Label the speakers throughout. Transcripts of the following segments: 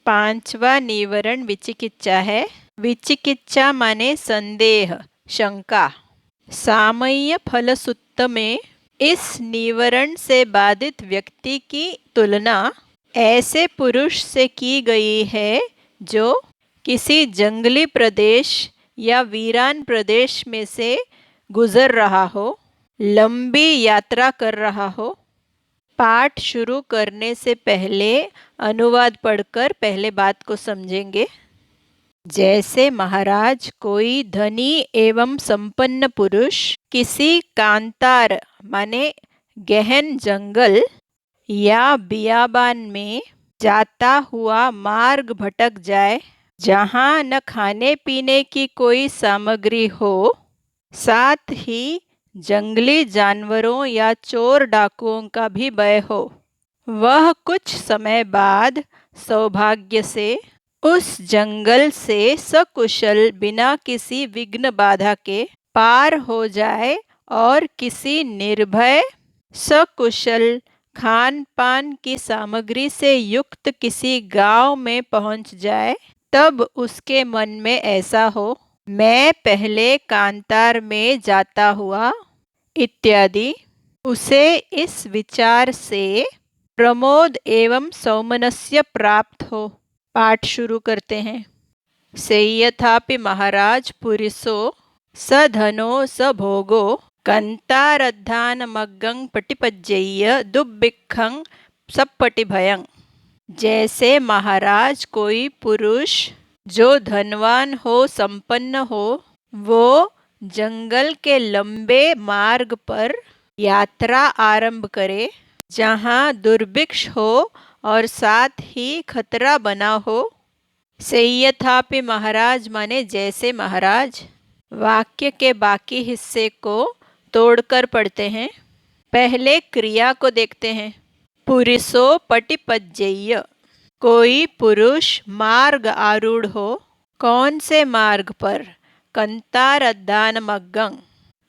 Speaker 1: पांचवा निवरण विचिकिच्छा है। विचिकिच्छा माने संदेह, शंका। सामय्य फल सुत्त में इस निवरण से बाधित व्यक्ति की तुलना ऐसे पुरुष से की गई है जो किसी जंगली प्रदेश या वीरान प्रदेश में से गुजर रहा हो, लंबी यात्रा कर रहा हो। पाठ शुरू करने से पहले अनुवाद पढ़कर पहले बात को समझेंगे। जैसे महाराज कोई धनी एवं संपन्न पुरुष किसी कांतार माने गहन जंगल या बियाबान में जाता हुआ मार्ग भटक जाए, जहाँ न खाने पीने की कोई सामग्री हो, साथ ही जंगली जानवरों या चोर डाकुओं का भी भय हो। वह कुछ समय बाद सौभाग्य से उस जंगल से सकुशल बिना किसी विघ्न बाधा के पार हो जाए और किसी निर्भय सकुशल खान पान की सामग्री से युक्त किसी गांव में पहुंच जाए, तब उसके मन में ऐसा हो, मैं पहले कांतार में जाता हुआ इत्यादि। उसे इस विचार से प्रमोद एवं सौमनस्य प्राप्त हो। पाठ शुरू करते हैं। सेयथापि महाराज पुरिसो स धनो स भोगो कंतारद्धानमग्गं पटिपज्जय्य दुब्बिक्खं सप्पटिभयं। जैसे महाराज कोई पुरुष जो धनवान हो, संपन्न हो, वो जंगल के लंबे मार्ग पर यात्रा आरंभ करे, जहाँ दुर्भिक्ष हो और साथ ही खतरा बना हो। सेयथापि महाराज माने जैसे महाराज। वाक्य के बाकी हिस्से को तोड़कर पढ़ते हैं। पहले क्रिया को देखते हैं। पुरिसो पटिपज्जय्य, कोई पुरुष मार्ग आरूढ़ हो। कौन से मार्ग पर? कंतार अद्धानमग्गं,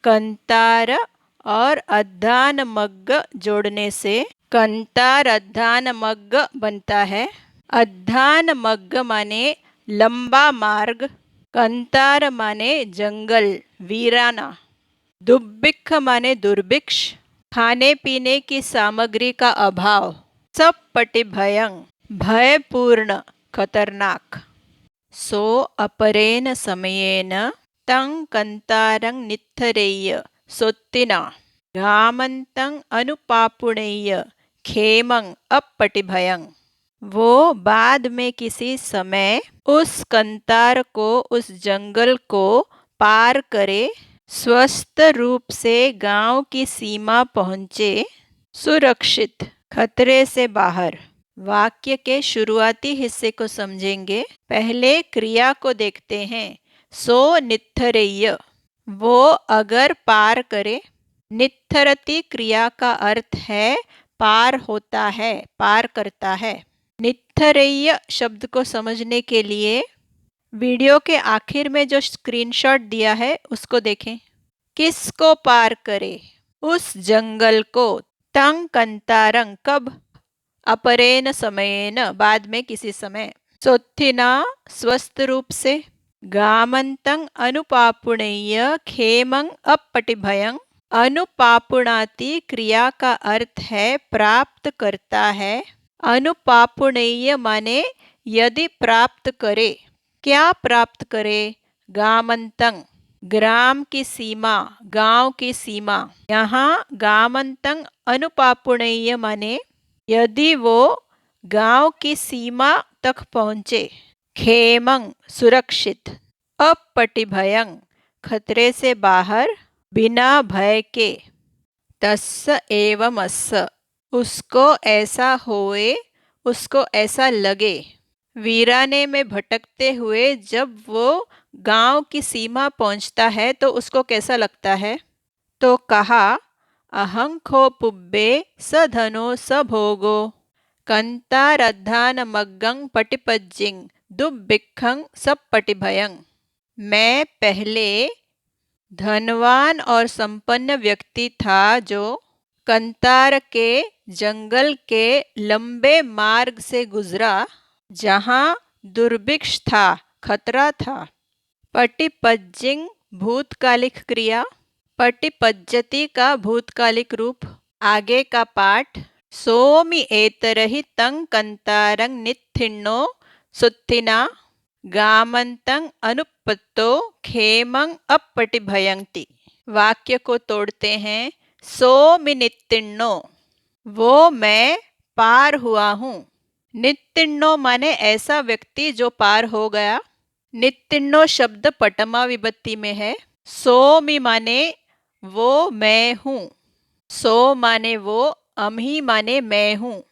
Speaker 1: कंतार और अद्धानमग्ग जोड़ने से कंतार अद्धानमग्ग बनता है। अद्धानमग्ग माने लंबा मार्ग, कंतार माने जंगल, वीराना, दुब्बिक्ख माने दुर्भिक्ष, खाने पीने की सामग्री का अभाव, सप्पटिभयं भयपूर्ण, खतरनाक। सो अपरेण समयेन तं कंतारं नित्थरेय्य सोत्तिना घामन्तं अनुपापुणेय्य खेमं अपपटिभयं। वो बाद में किसी समय उस कंतार को, उस जंगल को पार करे, स्वस्थ रूप से गांव की सीमा पहुँचे, सुरक्षित, खतरे से बाहर। वाक्य के शुरुआती हिस्से को समझेंगे। पहले क्रिया को देखते हैं। सो नित्थरेय्य, वो अगर पार करे। नित्थरति क्रिया का अर्थ है पार होता है, पार करता है। नित्थरेय्य शब्द को समझने के लिए वीडियो के आखिर में जो स्क्रीनशॉट दिया है उसको देखें। किसको पार करे? उस जंगल को। तं कंतारं, कब? अपरेण समयेन, बाद में किसी समय। सोत्थिना, स्वस्थ रूप से। गामन्तं अनुपापुणेय्य खेमं अपपटिभयं। अनुपापुणाति क्रिया का अर्थ है प्राप्त करता है। अनुपापुणेय्य माने यदि प्राप्त करे। क्या प्राप्त करे? गामन्तं, ग्राम की सीमा, गांव की सीमा। यहाँ गामन्तं अनुपापुणेय्य माने यदि वो गांव की सीमा तक पहुँचे। खेमं, सुरक्षित। अपपटिभयं, खतरे से बाहर, बिना भय के। तस्य एवमस्य, उसको ऐसा होए, उसको ऐसा लगे। वीराने में भटकते हुए जब वो गांव की सीमा पहुंचता है तो उसको कैसा लगता है? तो कहा, अहंखो पुब्बे स धनो स भोगो कंतारद्धानमग्गं पटिपज्जिं दुब्बिक्खं सप्पटिभयं। मैं पहले धनवान और संपन्न व्यक्ति था जो कंतार के जंगल के लंबे मार्ग से गुजरा, जहाँ दुर्भिक्ष था, खतरा था। पटिपज्जिंग भूतकालिक क्रिया। पटिपज्जति का भूतकालिक रूप। आगे का पाठ। सोमि एतरहि तं कंतारं नित्थिन्नो सुत्थिना गामन्तं अनुपत्तो खेमं अपटिभयंति। वाक्य को तोड़ते हैं। सोमि नित्तिन्नो, वो मैं पार हुआ हूँ। नित्तिन्नो माने ऐसा व्यक्ति जो पार हो गया। नित्तिन्नो शब्द पटमा विभक्ति में है। सोमि माने वो मैं हूँ। सो माने वो, अम्ही माने मैं हूँ।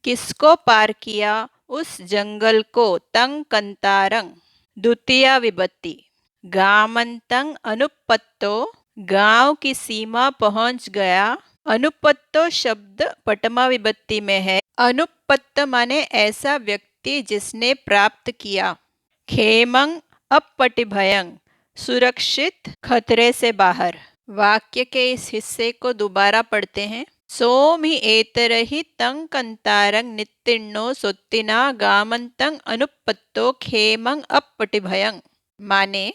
Speaker 1: किसको पार किया? उस जंगल को। तंग कंतारंग द्वितीया विभक्ति। गामंतंग अनुपत्तो, गांव की सीमा पहुंच गया। अनुपत्तो शब्द पटमा विभक्ति में है। अनुपत्त माने ऐसा व्यक्ति जिसने प्राप्त किया। खेमंग अपटिभयंग सुरक्षित, खतरे से बाहर। वाक्य के इस हिस्से को दोबारा पढ़ते हैं। सोमि एतरहि तं कंतारं नित्तिन्नो सोत्तिना गामन्तं अनुपत्तो खेमं अपटिभयं। माने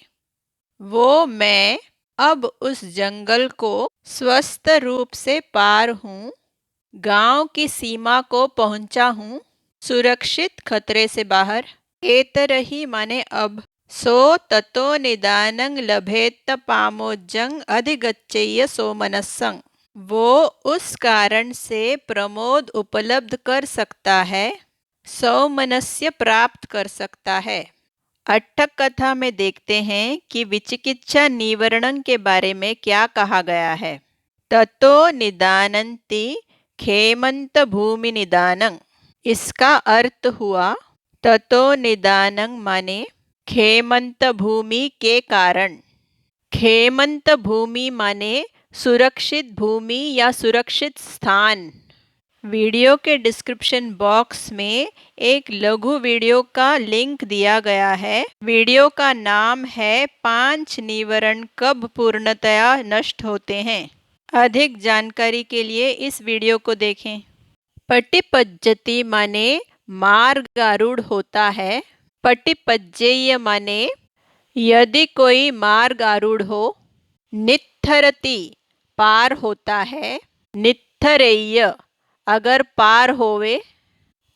Speaker 1: वो मैं अब उस जंगल को स्वस्थ रूप से पार हूँ, गांव की सीमा को पहुंचा हूँ, सुरक्षित, खतरे से बाहर। एतरहि माने अब। सो ततो निदानं लभेत पामोजं अधिगच्छेय सोमनस्सं, वो उस कारण से प्रमोद उपलब्ध कर सकता है, सौमनस्य प्राप्त कर सकता है। अट्ठक कथा में देखते हैं कि विचिकित्सा निवारण के बारे में क्या कहा गया है। ततो निदानंति खेमंत भूमि निदानं। इसका अर्थ हुआ ततो निदानं माने खेमंत भूमि के कारण। खेमंत भूमि माने सुरक्षित भूमि या सुरक्षित स्थान। वीडियो के डिस्क्रिप्शन बॉक्स में एक लघु वीडियो का लिंक दिया गया है। वीडियो का नाम है 5 निवारण कब पूर्णतया नष्ट होते हैं। अधिक जानकारी के लिए इस वीडियो को देखें। पटिपज्जति माने मार्गारूढ़ होता है। पटिपज्जेय माने यदि कोई मार्ग आरूढ़ हो। नित्थरति पार होता है। नित्थरेय अगर पार होवे।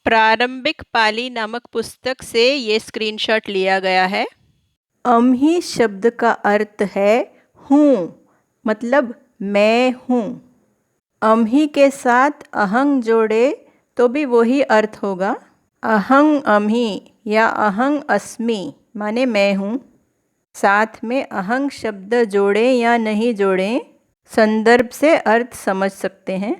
Speaker 1: प्रारंभिक पाली नामक पुस्तक से ये स्क्रीनशॉट लिया गया है। अम्ही शब्द का अर्थ है हूँ, मतलब मैं हूँ। अम्ही के साथ अहंग जोड़े तो भी वही अर्थ होगा। अहंग अम्ही या अहंग अस्मि माने मैं हूँ। साथ में अहंग शब्द जोड़ें या नहीं जोड़ें, संदर्भ से अर्थ समझ सकते हैं।